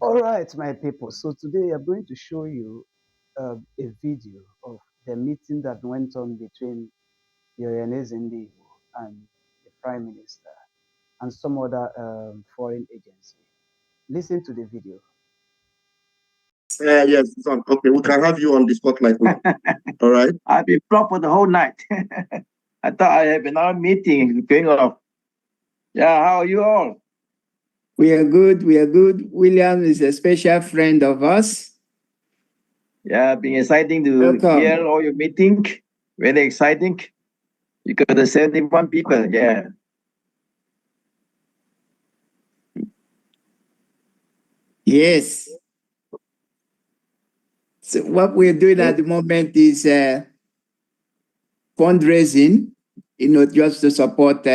All right, my people. So today I'm going to show you a video of the meeting that went on between Nnamdi and the Prime Minister and some other foreign agency. Listen to the video. Yes, okay, we can have you on the spotlight now. All right. I've been blocked for the whole night. I thought I had another meeting going off. Yeah, how are you all? We are good. We are good. William is a special friend of us. Yeah, been exciting to Welcome. hear all your meeting. Very exciting. You got the 71 people. Yeah. Yes. So what we're doing at the moment is fundraising, just to support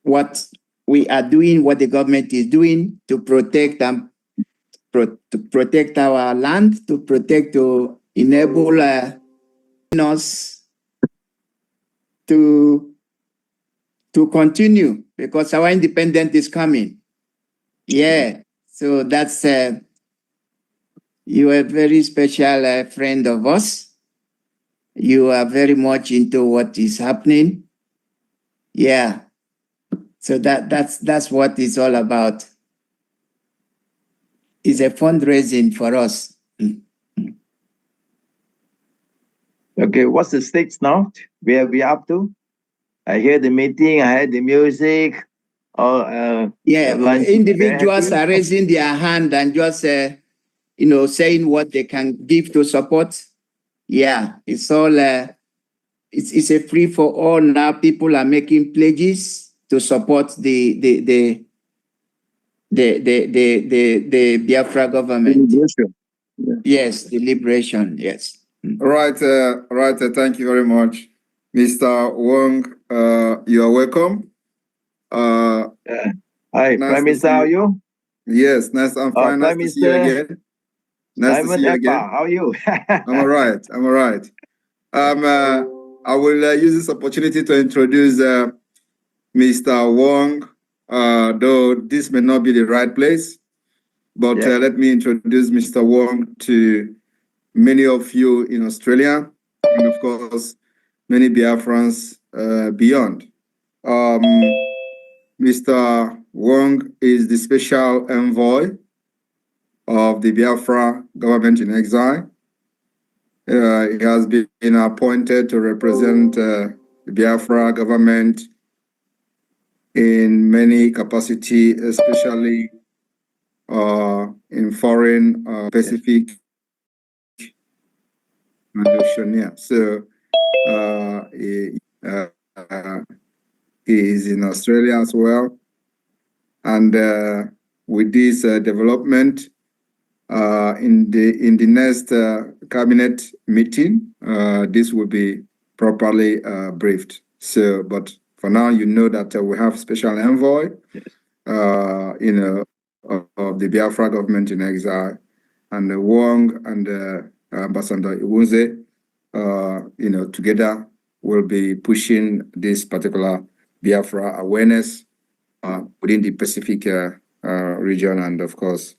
what we are doing, what the government is doing to protect protect our land, to enable us to continue, because our independence is coming. Yeah. So that's you are a very special friend of us. You are very much into what is happening. Yeah. So that's what it's all about. It's a fundraising for us. Okay, what's the stakes now? Where we up to? I hear the meeting, I heard the music. Individuals are raising their hand and just saying what they can give to support. Yeah, it's all it's a free for all now. People are making pledges to support the Biafra government. Liberation. Yeah. Yes, the liberation. Yes. Right. Thank you very much, Mr. Wong. You are welcome. Hi, nice Prime Minister. How are you? Yes, nice. I'm fine. Nice to see you again. Nice to see you again. Ekpa, how are you? I'm all right. I'm all right. I will use this opportunity to introduce Mr. Wong, though this may not be the right place, but let me introduce Mr. Wong to many of you in Australia, and of course, many Biafrans beyond. Mr. Wong is the special envoy of the Biafra government in exile. He has been appointed to represent the Biafra government in many capacity, especially in foreign, Pacific, and Oceania. So he is in Australia as well. And with this development, in the next cabinet meeting, this will be properly briefed. So, but for now, you know that we have special envoy, of the Biafra government in exile, and Wong and Ambassador Iwunze, together will be pushing this particular Biafra awareness within the Pacific region, and of course,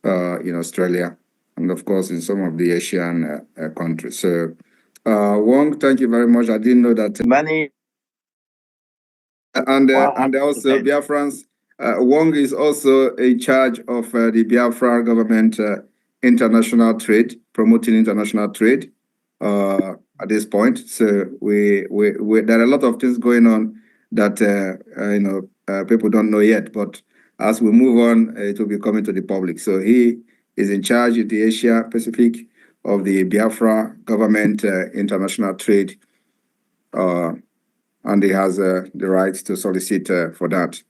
in Australia, and of course in some of the Asian countries. So, Wong, thank you very much. I didn't know that. Money. And also Biafrans. Wong is also in charge of the Biafra government international trade, promoting international trade at this point. So we there are a lot of things going on that people don't know yet, but as we move on, it will be coming to the public. So he is in charge of the Asia Pacific of the Biafra government international trade, and he has the right to solicit for that,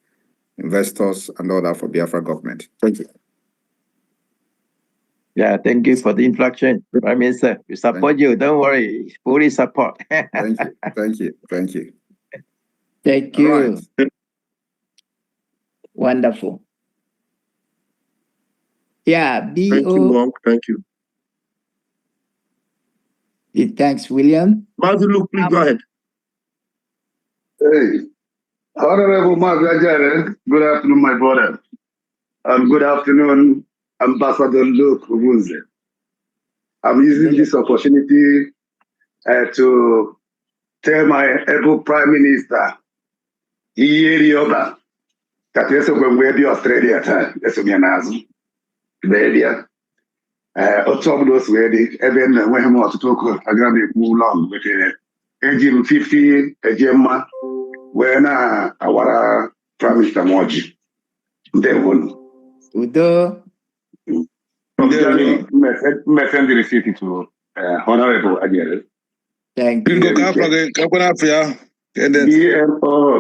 investors and all that for Biafra government. Thank you. Yeah, thank you for the introduction, Prime Minister. We support you. Don't worry, fully support. Thank you. Thank you. Thank you. Thank you. Right. Wonderful. Yeah, Thank you, Wong. Thank you. Thanks, William. Masi, look, please go ahead. Hey, Honorable Masi, good afternoon, my brother. Good afternoon, Ambassador Luke Ubunze. I'm using this opportunity to tell my able Prime Minister, Yoba, that yes, when we're the Australia time, yes, we are now. Media, those ready, even when I'm to talk, I got to move along with engine 50, a gemma, when our Prime Minister Moji. They won. Udo. Send the receipt to Honorable Adele. Thank you.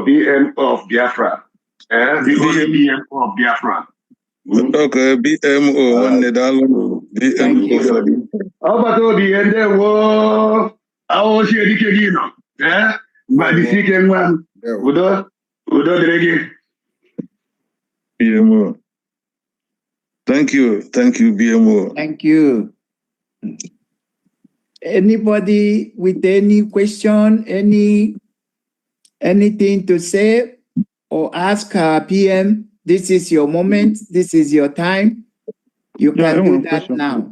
BM of Biafra. The only BM of Biafra. Okay, BMO, one Nedalo, BMO. How about all the end there? Whoa, I was here, Dikegino. But the second one, Udo, Dregi. BMO. Thank you, BMO. Thank you. Anybody with any question, anything to say or ask our PM? This is your moment. This is your time. You can do that now.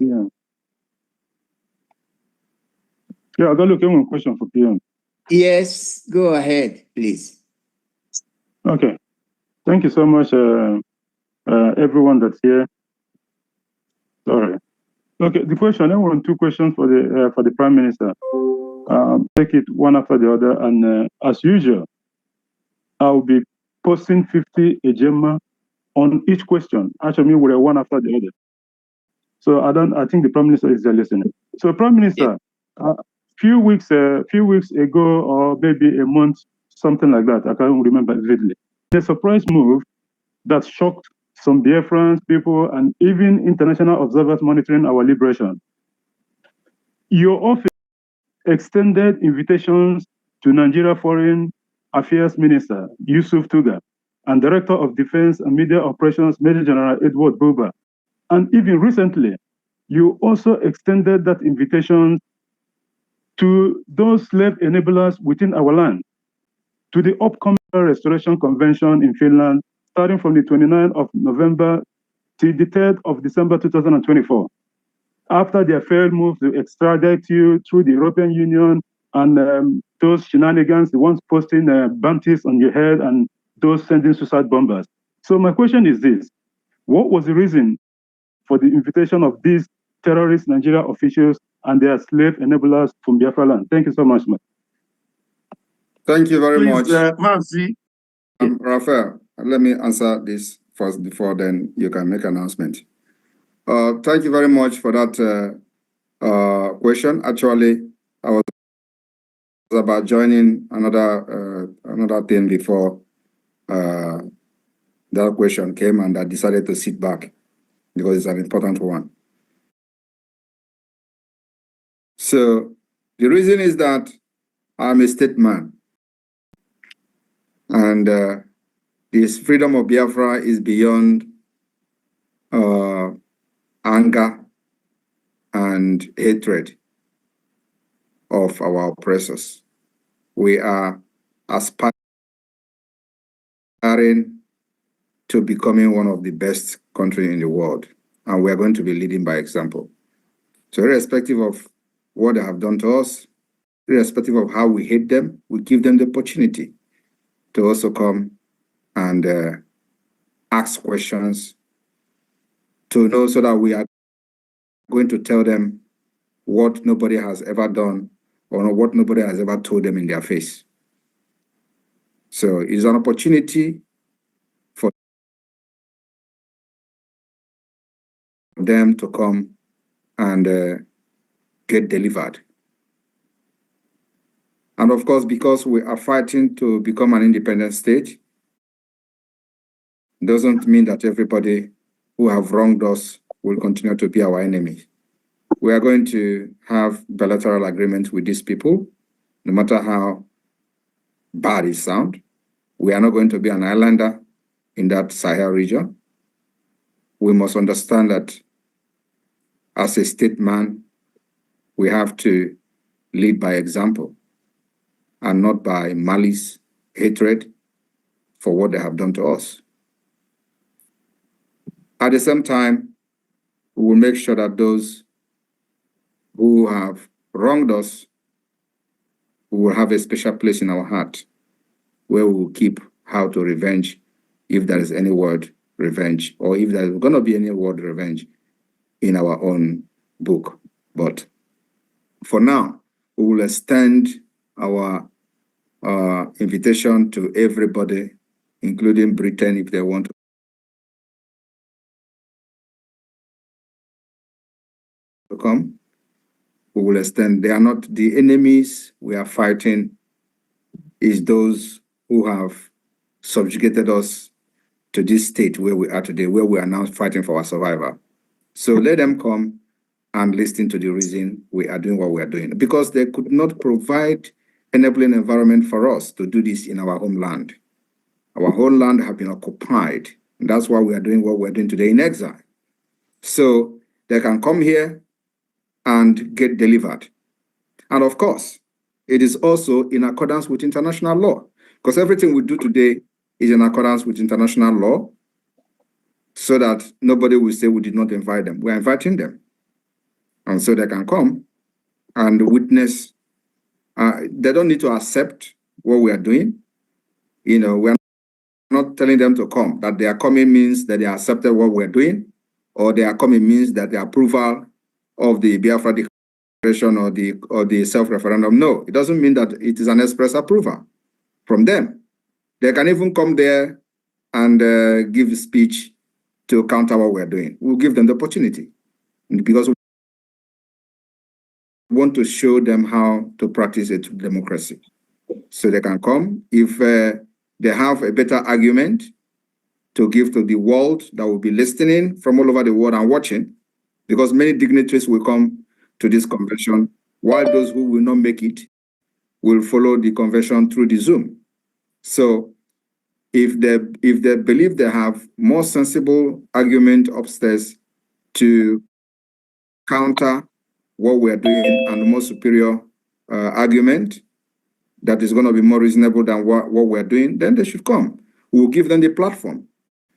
Yeah, I got one question for PM. Yes, go ahead, please. Okay. Thank you so much, everyone that's here. Sorry. Okay, the question, I want two questions for the Prime Minister. Take it one after the other, and as usual, I'll be posting 50 agema on each question. Actually, we're one after the other. So I think the Prime Minister is there listening. So Prime Minister, few weeks ago, or maybe a month, something like that, I can't remember vividly, a surprise move that shocked some Biafran people and even international observers monitoring our liberation. Your office extended invitations to Nigeria Foreign Affairs Minister Yusuf Tuga and Director of Defense and Media Operations Major General Edward Buba. And even recently, you also extended that invitation to those slave enablers within our land, to the upcoming Restoration Convention in Finland, starting from the 29th of November till the 3rd of December 2024. After their failed move to extradite you through the European Union and those shenanigans, the ones posting bounties on your head and those sending suicide bombers. So my question is this: what was the reason for the invitation of these terrorist Nigeria officials and their slave enablers from Biafra land? Thank you so much, man. Thank you very much. Masi. Raphael, let me answer this first before then you can make an announcement. Thank you very much for that question. Actually, I was about joining another thing before that question came, and I decided to sit back because it's an important one. So the reason is that I'm a statesman, and this freedom of Biafra is beyond anger and hatred of our oppressors. We are aspiring to becoming one of the best countries in the world, and we are going to be leading by example. So irrespective of what they have done to us, irrespective of how we hate them, we give them the opportunity to also come and ask questions, to know, so that we are going to tell them what nobody has ever done or what nobody has ever told them in their face. So it's an opportunity for them to come and get delivered. And of course, because we are fighting to become an independent state, doesn't mean that everybody who have wronged us will continue to be our enemy. We are going to have bilateral agreements with these people, no matter how bad it sounds. We are not going to be an islander in that Sahel region. We must understand that as a statesman, we have to lead by example and not by malice, hatred for what they have done to us. At the same time, we will make sure that those who have wronged us will have a special place in our heart where we will keep how to revenge, if there is any word revenge, or if there is going to be any word revenge in our own book. But for now, we will extend our invitation to everybody, including Britain, if they want to come. We will extend. They are not the enemies we are fighting, is those who have subjugated us to this state where we are today, where we are now fighting for our survival. So let them come and listen to the reason we are doing what we are doing, because they could not provide enabling environment for us to do this in our homeland. Our homeland have been occupied, and that's why we are doing what we're doing today in exile. So they can come here and get delivered. And of course, it is also in accordance with international law, because everything we do today is in accordance with international law, so that nobody will say we did not invite them. We are inviting them. And so they can come and witness. They don't need to accept what we are doing. You know, we're not telling them to come. That they are coming means that they accepted what we're doing, or they are coming means that the approval of the Biafra declaration or the self-referendum. No, it doesn't mean that it is an express approval from them. They can even come there and give a speech to counter what we're doing. We'll give them the opportunity, because we want to show them how to practice a true democracy. So they can come. If they have a better argument to give to the world that will be listening from all over the world and watching, because many dignitaries will come to this convention, while those who will not make it will follow the convention through the Zoom. So if they believe they have more sensible argument upstairs to counter what we're doing, and a more superior argument that is going to be more reasonable than what we're doing, then they should come. We'll give them the platform.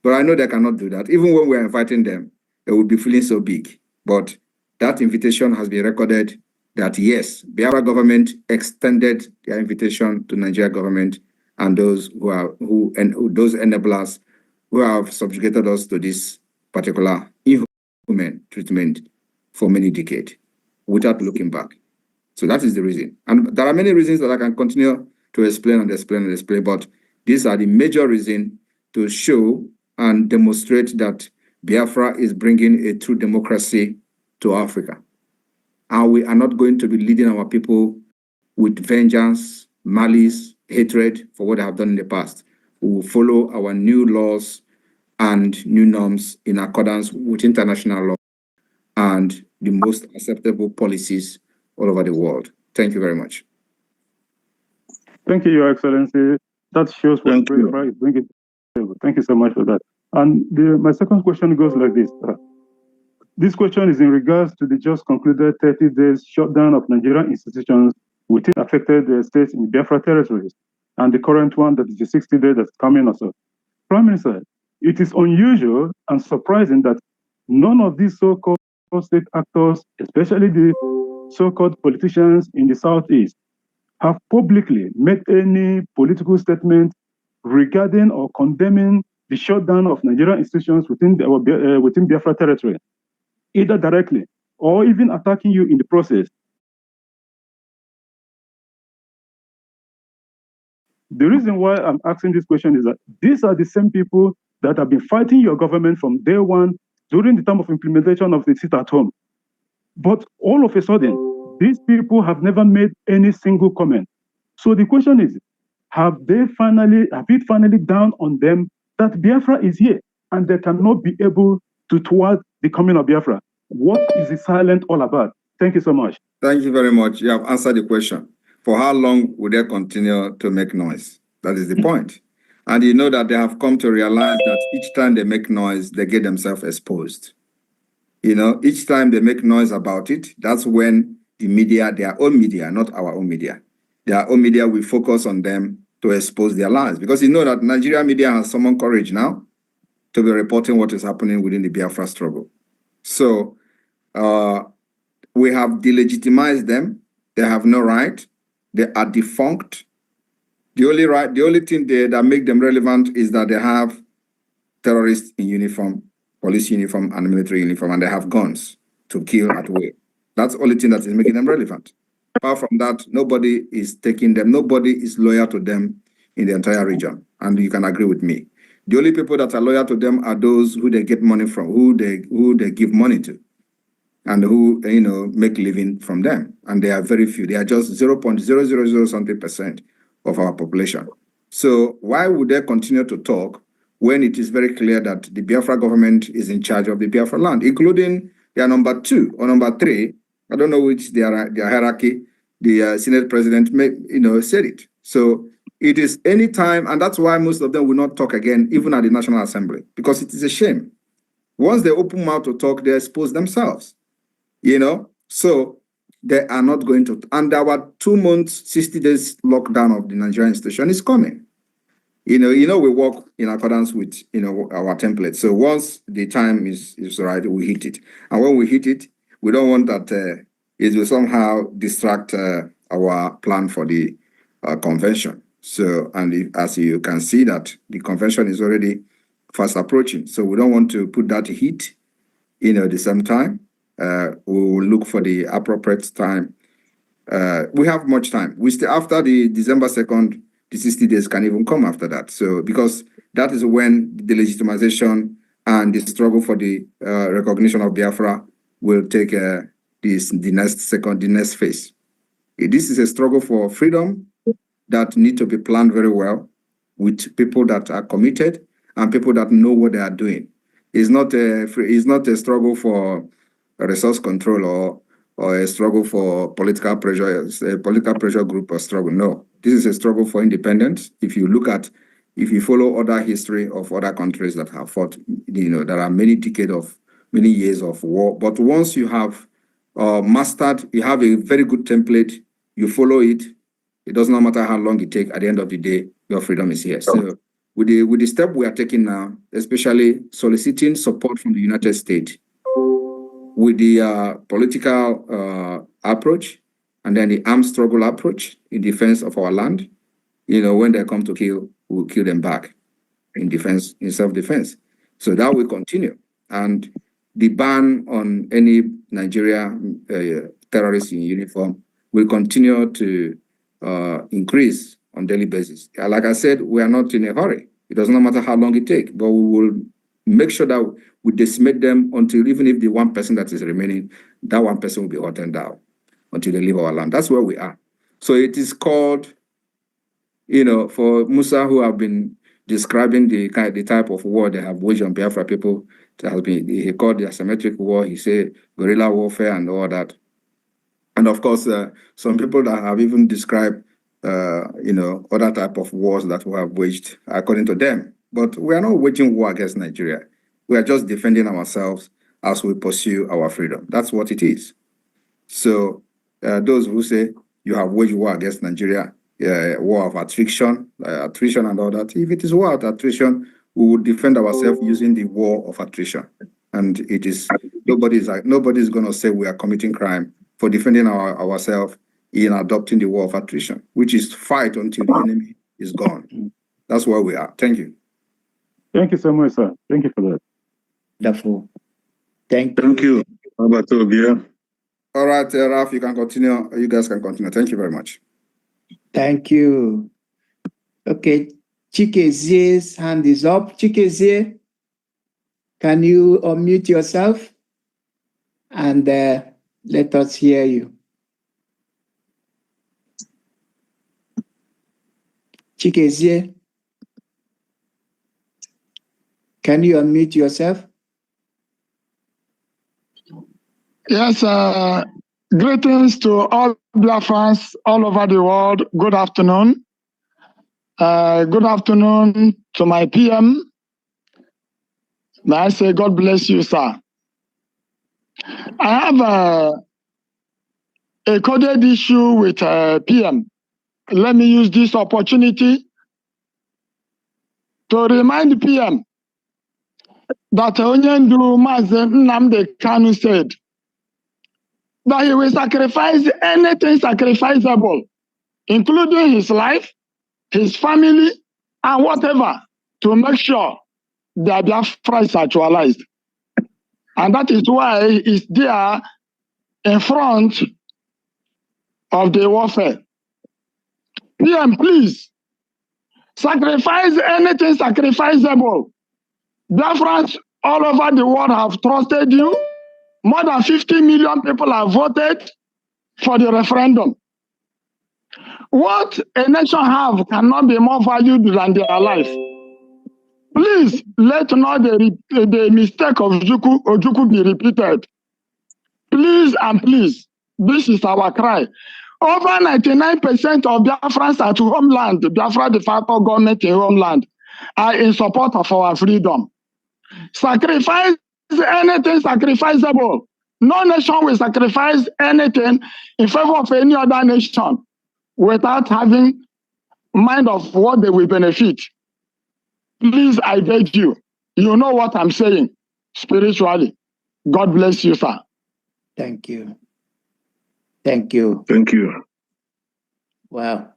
But I know they cannot do that. Even when we're inviting them, they will be feeling so big. But that invitation has been recorded that, yes, Biafra government extended their invitation to Nigeria government and those those enablers who have subjugated us to this particular inhuman treatment for many decades without looking back. So that is the reason. And there are many reasons that I can continue to explain and explain and explain, but these are the major reasons to show and demonstrate that Biafra is bringing a true democracy to Africa. And we are not going to be leading our people with vengeance, malice, hatred for what they have done in the past. We will follow our new laws and new norms in accordance with international law and the most acceptable policies all over the world. Thank you very much. Thank you, Your Excellency. That shows what Biafra is bringing. Thank you so much for that. And my second question goes like this. This question is in regards to the just concluded 30 days shutdown of Nigerian institutions within affected states in Biafra territories, and the current one that is the 60 days that's coming also. Prime Minister, it is unusual and surprising that none of these so-called state actors, especially the so-called politicians in the Southeast, have publicly made any political statement regarding or condemning the shutdown of Nigerian institutions within Biafra territory, either directly or even attacking you in the process. The reason why I'm asking this question is that these are the same people that have been fighting your government from day one during the time of implementation of the sit at home. But all of a sudden, these people have never made any single comment. So the question is, have it finally dawned on them that Biafra is here and they cannot be able to thwart the coming of Biafra? What is the silence all about? Thank you so much. Thank you very much. You have answered the question. For how long will they continue to make noise? That is the point. And you know that they have come to realize that each time they make noise, they get themselves exposed. You know, each time they make noise about it, that's when the media, their own media, not our own media, their own media will focus on them to expose their lies. Because you know that Nigerian media has summoned courage now to be reporting what is happening within the Biafra struggle. So we have delegitimized them. They have no right. They are defunct. The only thing that make them relevant is that they have terrorists in uniform, police uniform, and military uniform, and they have guns to kill at will. That's the only thing that is making them relevant. Apart from that, nobody is taking them. Nobody is loyal to them in the entire region, and you can agree with me. The only people that are loyal to them are those who they get money from, who they give money to, and who make living from them. And they are very few. They are just 0.000 something percent of our population. So why would they continue to talk when it is very clear that the Biafra government is in charge of the Biafra land, including their number 2 or number 3? I don't know which their hierarchy. The Senate president said it. So it is any time, and that's why most of them will not talk again, even at the National Assembly, because it is a shame. Once they open mouth to talk, they expose themselves. So they are not going to. And our 2 months, 60 days lockdown of the Nigerian institution is coming. We work in accordance with our template. So once the time is right, we hit it. And when we hit it, we don't want that it will somehow distract our plan for the convention. So, and as you can see that the convention is already fast approaching. So we don't want to put that heat, at the same time. We will look for the appropriate time. We have much time. We still, after the December 2nd, the 60 days can even come after that. So, because that is when the legitimization and the struggle for the recognition of Biafra will take the next phase. This is a struggle for freedom that need to be planned very well with people that are committed and people that know what they are doing. It's not a struggle for resource control or a struggle for political pressure, a political pressure group or struggle. No, this is a struggle for independence. If you follow other history of other countries that have fought, there are many years of war. But once you have mastered, you have a very good template, you follow it, it does not matter how long it takes, at the end of the day, your freedom is here. So with the step we are taking now, especially soliciting support from the United States, with the political approach, and then the armed struggle approach in defense of our land, when they come to kill, we'll kill them back in defense, in self-defense. So that will continue. And the ban on any Nigeria terrorists in uniform will continue to increase on daily basis. Like I said, we are not in a hurry. It does not matter how long it takes, but we will make sure that we decimate them until, even if the one person that is remaining, that one person will be hunted down until they leave our land. That's where we are. So it is called, for Musa, who have been describing the type of war they have waged on Biafra people, he called the asymmetric war, he said guerrilla warfare and all that. And of course, some people that have even described, other type of wars that we have waged according to them. But we are not waging war against Nigeria. We are just defending ourselves as we pursue our freedom. That's what it is. So those who say you have waged war against Nigeria, war of attrition and all that, if it is war of attrition, we will defend ourselves using the war of attrition. And it is, nobody's going to say we are committing crime for defending ourselves in adopting the war of attrition, which is fight until the enemy is gone. That's where we are. Thank you. Thank you so much, sir. Thank you for that. Wonderful. Thank you. How about you? All right, Ralph, you can continue. You guys can continue. Thank you very much. Thank you. Okay, Chikeze's hand is up. Chikeze, can you unmute yourself and let us hear you? Chikeze, can you unmute yourself? Yes, greetings to all Biafrans all over the world. Good afternoon. Good afternoon to my PM. May I say God bless you, sir. I have a coded issue with PM. Let me use this opportunity to remind PM that Onyendu Mazi Nnamdi Kanu said that he will sacrifice anything sacrificable, including his life, his family, and whatever, to make sure that Biafra is actualized. And that is why he's there in front of the warfare. PM, please, sacrifice anything sacrificable. Biafrans all over the world have trusted you. More than 50 million people have voted for the referendum. What a nation have cannot be more valued than their life. Please, let not the mistake of Ojukwu be repeated. Please and please, this is our cry. Over 99% of Biafrans at homeland, Biafra de facto government in homeland, are in support of our freedom. Sacrifice anything sacrificable. No nation will sacrifice anything in favor of any other nation without having mind of what they will benefit. Please, I beg you. You know what I'm saying spiritually. God bless you, sir. Thank you. Thank you. Thank you. Wow,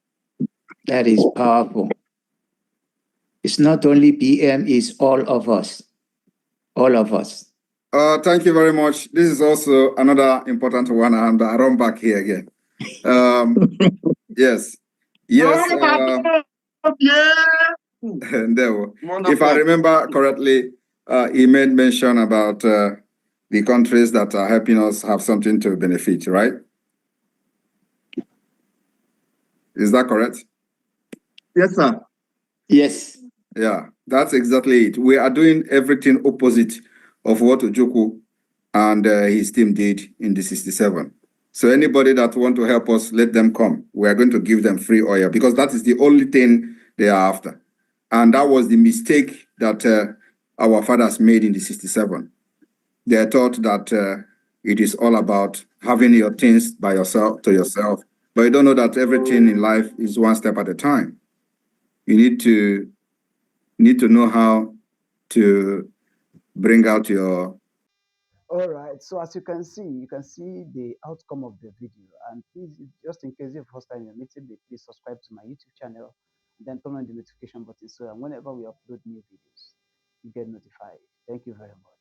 that is powerful. It's not only PM, it's all of us. All of us. Thank you very much. This is also another important one, and I run back here again. Yes. Yes. If I remember correctly, he made mention about the countries that are helping us have something to benefit, right? Is that correct? Yes, sir. Yes. Yeah, that's exactly it. We are doing everything opposite of what Ojukwu and his team did in the 67. So anybody that want to help us, let them come. We are going to give them free oil because that is the only thing they are after. And that was the mistake that our fathers made in the 67. They thought that it is all about having your things by yourself, to yourself. But you don't know that everything in life is one step at a time. You need to know how to bring out your... All right, so as you can see the outcome of the video. And please, just in case it's first time you're meeting me, please subscribe to my YouTube channel, and then turn on the notification button so that whenever we upload new videos, you get notified. Thank you very much.